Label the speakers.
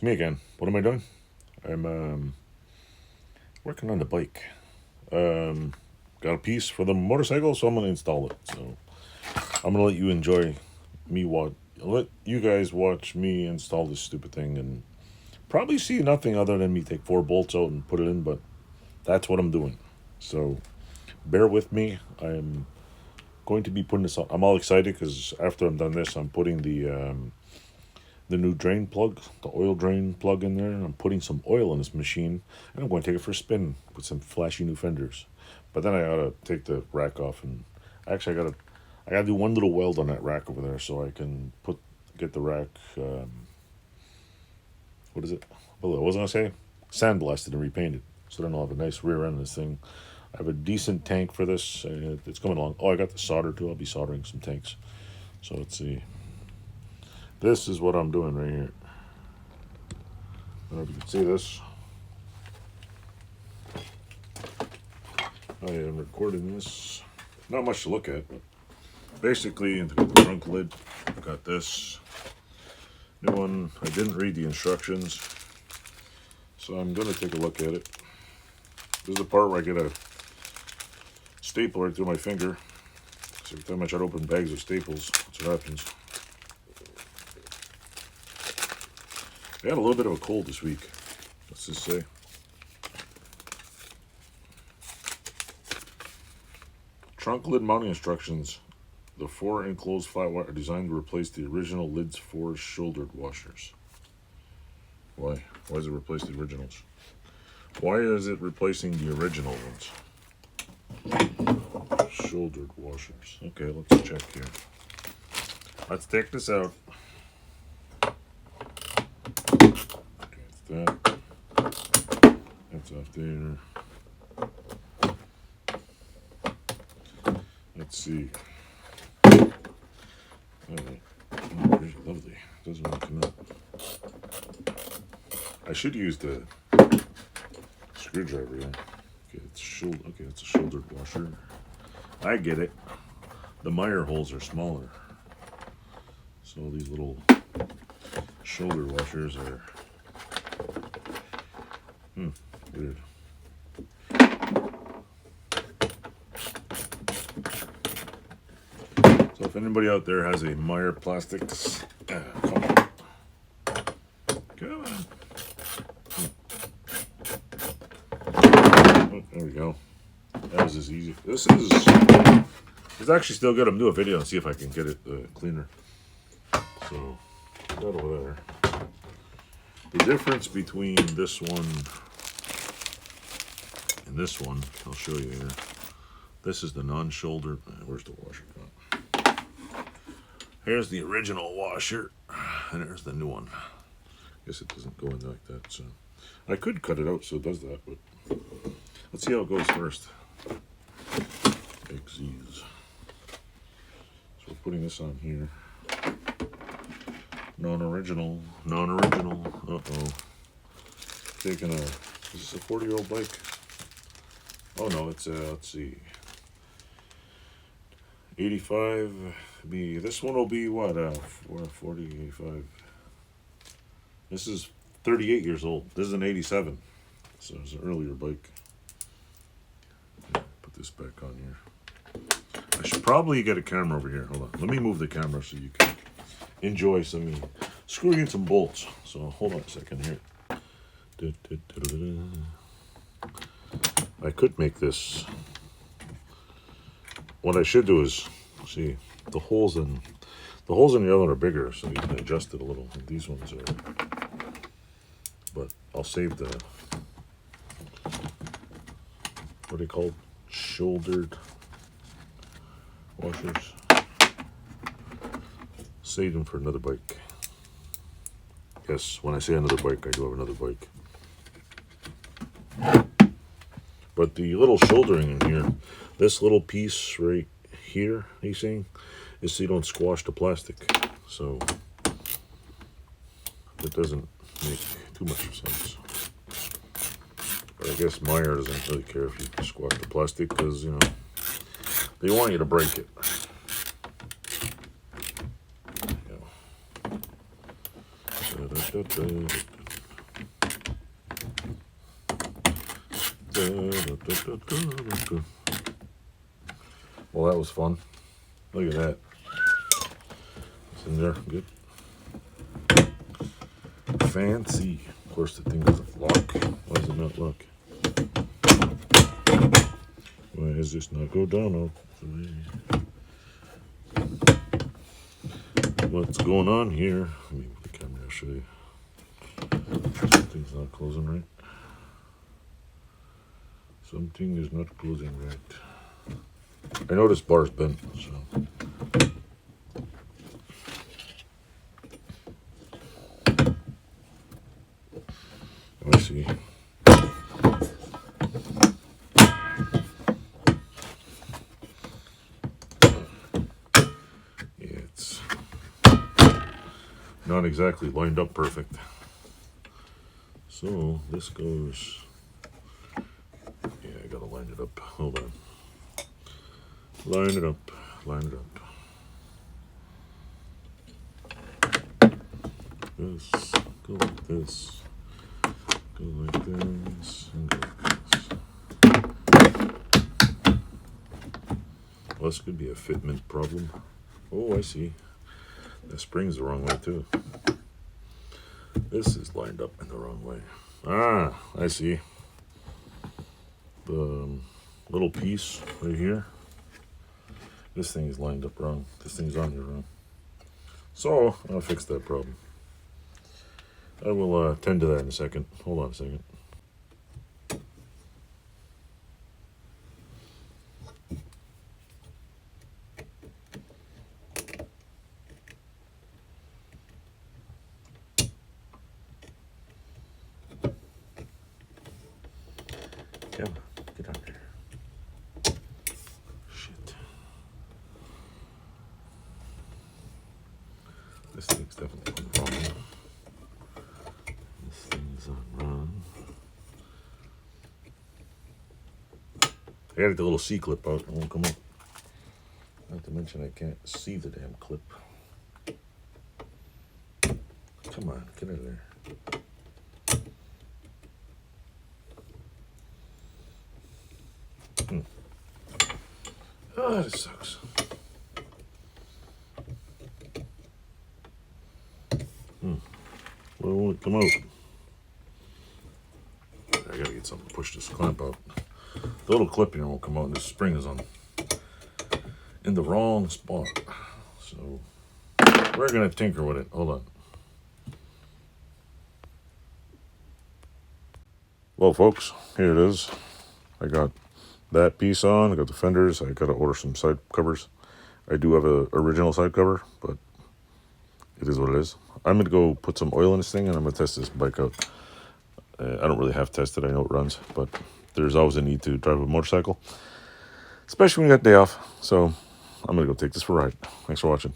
Speaker 1: It's me again. What am I doing? I'm working on the bike. Um, got a piece for the motorcycle, so I'm gonna install it. So I'm gonna let you enjoy me let you guys watch me install this stupid thing and probably see nothing other than me take 4 bolts out and put it in, but that's what I'm doing. So bear with me. I'm going to be putting this on. I'm all excited because after I'm done this, I'm putting the new drain plug, the oil drain plug in there, and I'm putting some oil in this machine, and I'm going to take it for a spin with some flashy new fenders. But then I gotta take the rack off, and actually I gotta do one little weld on that rack over there so I can get the rack. What is it? Well, I was gonna say sandblasted and repainted, so then I'll have a nice rear end of this thing. I have a decent tank for this. It's coming along. Oh, I got the solder too. I'll be soldering some tanks. So let's see. This is what I'm doing right here. I don't know if you can see this. I am recording this. Not much to look at, but basically, into the trunk lid, I've got this new one. I didn't read the instructions, so I'm going to take a look at it. This is the part where I get a staple right through my finger. So every time I try to open bags of staples, that's what happens. I had a little bit of a cold this week, let's just say. Trunk lid mounting instructions. The 4 enclosed flat wire are designed to replace the original lid's 4 shouldered washers. Why? Why does it replace the originals? Why is it replacing the original ones? Shouldered washers. Okay, let's check here. Let's take this out. That. That's off there. Let's see. Alright. Oh, very lovely. Doesn't really come out. I should use the screwdriver. Yeah. Okay, it's it's a shouldered washer. I get it. The Maier holes are smaller, so these little shoulder washers are weird. So if anybody out there has a Maier plastics, come on. Come on. Oh, there we go. That was as easy. It's actually still good. I'm doing a video and see if I can get it cleaner. So put that over there. The difference between this one and this one, I'll show you here. This is the non-shoulder. Where's the washer gone? Here's the original washer, and there's the new one. Guess it doesn't go in like that, so I could cut it out so it does that, but let's see how it goes first. XZs. So we're putting this on here. Non-original. Uh-oh. Taking is this a 40-year-old bike? Oh no, it's let's see. 85. This one will be what? 40, 85. This is 38 years old. This is an 87. So it's an earlier bike. Put this back on here. I should probably get a camera over here. Hold on. Let me move the camera so you can enjoy some screwing in some bolts. So hold on a second here. I could make this. What I should do is see the holes in the other one are bigger, so you can adjust it a little. These ones are, but I'll save the what are they called? Shouldered washers. Save them for another bike. Yes, when I say another bike, I do have another bike. But the little shouldering in here, this little piece right here, he's saying, is so you don't squash the plastic. So it doesn't make too much sense. But I guess Maier doesn't really care if you squash the plastic because, you know, they want you to break it. Well, that was fun. Look at that. It's in there. Good. Fancy. Of course, the thing doesn't lock. Why does it not lock? Why does this not go down all the way? What's going on here? Let me move the camera, I'll show you. Something's not closing right. Something is not closing right. I know this bar's bent, so. I see. It's not exactly lined up perfect. So this goes, yeah, I gotta line it up. Hold on. Line it up, line it up. This, go like this, go like this, and go like this. Well, this could be a fitment problem. Oh, I see. The spring's the wrong way too. This is lined up in the wrong way. Ah, I see. The little piece right here. This thing is lined up wrong. This thing's on here wrong. So, I'll fix that problem. I will tend to that in a second. Hold on a second. Come on, get out there. Shit. This thing's definitely on wrong. This thing's on wrong. I added the little C clip out. It won't come up. Not to mention I can't see the damn clip. Come on, get out of there. Oh, this sucks. Why won't it come out? I gotta get something to push this clamp out. The little clip here won't come out, and this spring is in the wrong spot. So we're gonna tinker with it. Hold on. Well, folks, here it is. I got that piece on. I got the fenders. I gotta order some side covers. I do have a original side cover, but it is what it is. I'm gonna go put some oil in this thing, and I'm gonna test this bike out. I don't really have to test it. I know it runs, but there's always a need to drive a motorcycle, especially when you got day off. So I'm gonna go take this for a ride. Thanks for watching.